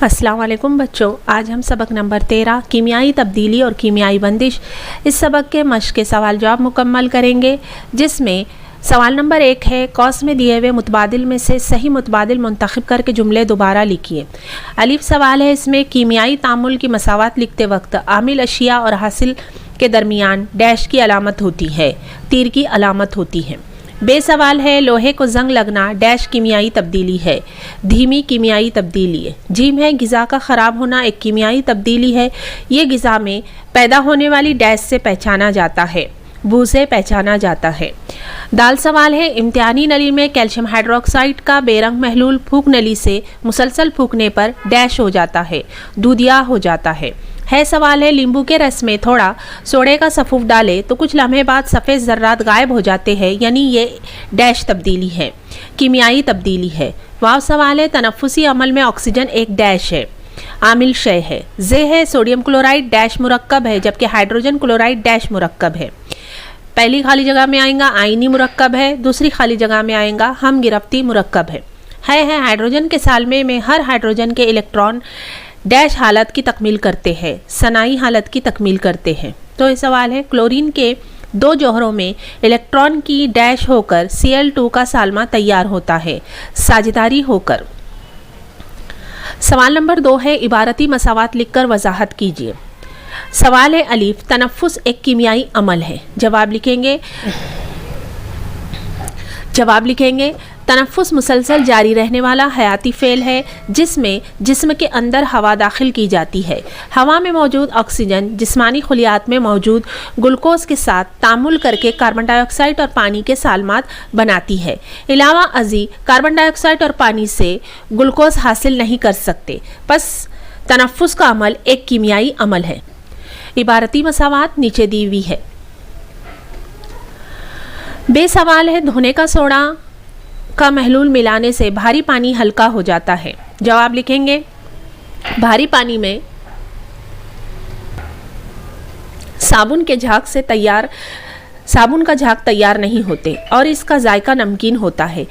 अस्सलाम वालेकुम बच्चों, आज हम सबक नंबर 13 कीमियाई तब्दीली और कीमियाई बंदिश इस सबक के मश्क के सवाल जवाब मुकम्मल करेंगे, जिसमें सवाल नंबर 1 है कौस में दिए हुए मुतबादिल में से सही मुतबादिल मुंतखब करके जुमले दोबारा लिखिए। अलीफ सवाल है, इसमें कीमियाई तामुल की मसावत लिखते वक्त आमिल अशिया और हासिल के दरमियान डैश की अलामत होती है, तीर की अलामत होती है। बे सवाल है, लोहे को जंग लगना डैश कीमियाई तब्दीली है, धीमी कीमियाई तब्दीली है। जीम है, गिज़ा का ख़राब होना एक कीमियाई तब्दीली है, ये गिज़ा में पैदा होने वाली डैश से पहचाना जाता है, बू से पहचाना जाता है। दाल सवाल है, इम्तिहानी नली में कैल्शियम हाइड्रोक्साइड का बेरंग महलूल फूंक नली से मुसलसल फूंकने पर डैश हो जाता है, दूधिया हो जाता है सवाल है, नींबू के रस में थोड़ा सोडे का सफूफ डाले तो कुछ लम्हे बाद सफ़ेद ज़र्रात गायब हो जाते हैं, यानी ये डैश तब्दीली है, कीमियाई तब्दीली है। वाव सवाल है, तनफ्फुसी अमल में ऑक्सीजन एक डैश है, आमिल शय है। जे है, सोडियम क्लोराइड डैश मुरक्कब है, जबकि हाइड्रोजन क्लोराइड डैश मुरक्कब है। पहली खाली जगह में आएगा आयनी मुरक्कब है, दूसरी खाली जगह में आएगा हम गिरफ्ती मुरक्कब है। हाइड्रोजन के सालमे में हर हाइड्रोजन के इलेक्ट्रॉन डैश हालत की तकमील करते हैं, सनाई हालत की तकमील करते हैं। तो ये सवाल है, क्लोरीन के दो जौहरों में इलेक्ट्रॉन की डैश होकर Cl2 का सालमा तैयार होता है, साझेदारी होकर। सवाल नंबर 2 है, इबारती मसावत लिखकर वजाहत कीजिए। सवाल है, अलीफ तनफ्फुस एक कीमियाई अमल है। जवाब लिखेंगे तनफ्फुस मुसलसल जारी रहने वाला हयाती फ़ेल है, जिसमें जिस्म के अंदर हवा दाखिल की जाती है। हवा में मौजूद ऑक्सीजन जिस्मानी खुलियात में मौजूद ग्लूकोज के साथ तामुल करके कार्बन डाइऑक्साइड और पानी के सालमात बनाती है। अलावा अजी कार्बन डाइऑक्साइड और पानी से ग्लूकोज हासिल नहीं कर सकते, बस तनफ्फुस का अमल एक कीमियाई अमल है। इबारती मसावत नीचे दी हुई है। बे सवाल है, धोने का सोडा का महलूल मिलाने से भारी पानी हल्का हो जाता है। जवाब लिखेंगे, भारी पानी में साबुन का झाग तैयार नहीं होते और इसका जायका नमकीन होता है।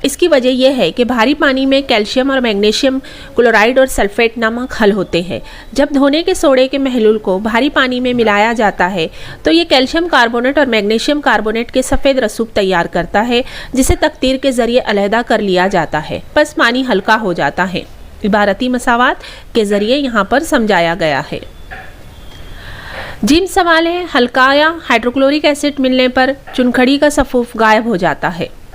इसकी वजह यह है कि भारी पानी में कैल्शियम और मैग्नीशियम क्लोराइड और सल्फेट नमक हल होते हैं। जब धोने के सोडे के महलूल को भारी पानी में मिलाया जाता है तो ये कैल्शियम कार्बोनेट और मैग्नीशियम कार्बोनेट के सफ़ेद रसूब तैयार करता है, जिसे तकतीर के ज़रिए अलहदा कर लिया जाता है, बस पानी हल्का हो जाता है। इबारती मसावत के ज़रिए यहाँ पर समझाया गया है। जिम सवाल है, हल्का या हाइड्रोक्लोरिक एसिड मिलने पर चुनखड़ी का सफूफ गायब हो जाता है।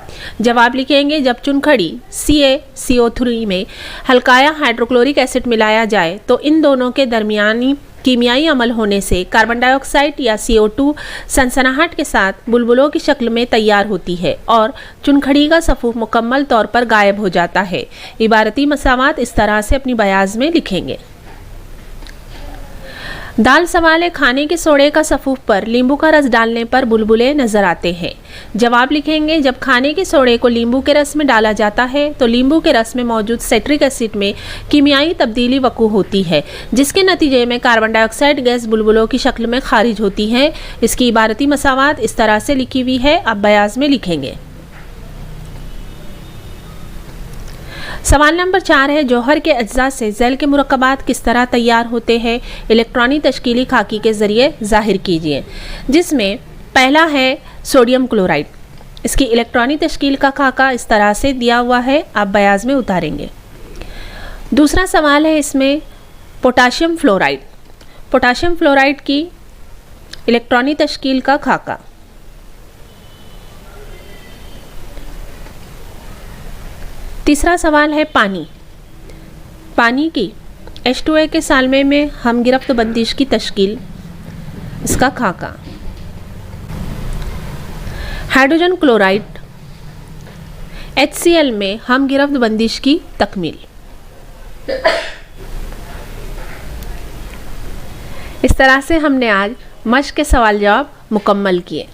जवाब लिखेंगे, जब चुनखड़ी CaCO3 में हल्काया हाइड्रोक्लोरिक एसिड मिलाया जाए तो इन दोनों के दरमियानी कीमियाई अमल होने से कार्बन डाइऑक्साइड या CO2 सनसनाहट के साथ बुलबुलों की शक्ल में तैयार होती है और चुनखड़ी का सफूफ मुकम्मल तौर पर गायब हो जाता है। इबारती मसावत इस तरह से अपनी बयाज में लिखेंगे। दाल सवाल है, खाने के सोडे का सफूफ पर नींबू का रस डालने पर बुलबुले नजर आते हैं। जवाब लिखेंगे, जब खाने के सोडे को नींबू के रस में डाला जाता है तो नींबू के रस में मौजूद सिट्रिक एसिड में कीमियाई तब्दीली वकू होती है, जिसके नतीजे में कार्बन डाइऑक्साइड गैस बुलबुलों की शक्ल में खारिज होती है। इसकी इबारती मसावत इस तरह से लिखी हुई है, अब बयाज में लिखेंगे। सवाल नंबर 4 है, जौहर के अज्जा से ज़ैल के मुरक्कबात किस तरह तैयार होते हैं, इलेक्ट्रॉनी तश्कीली खाकी के ज़रिए ज़ाहिर कीजिए। जिसमें पहला है सोडियम क्लोराइड, इसकी इलेक्ट्रॉनी तश्कील का खाका इस तरह से दिया हुआ है, आप बयाज में उतारेंगे। दूसरा सवाल है, इसमें पोटाशियम फ्लोराइड की इलेक्ट्रॉनी तश्कील का खाका। तीसरा सवाल है, पानी की H2A के सालमे में हम गिरफ्त बंदिश की तश्कील, इसका खाका। हाइड्रोजन क्लोराइड HCl में हम गिरफ्त बंदिश की तकमील। इस तरह से हमने आज मश्क के सवाल जवाब मुकम्मल किए।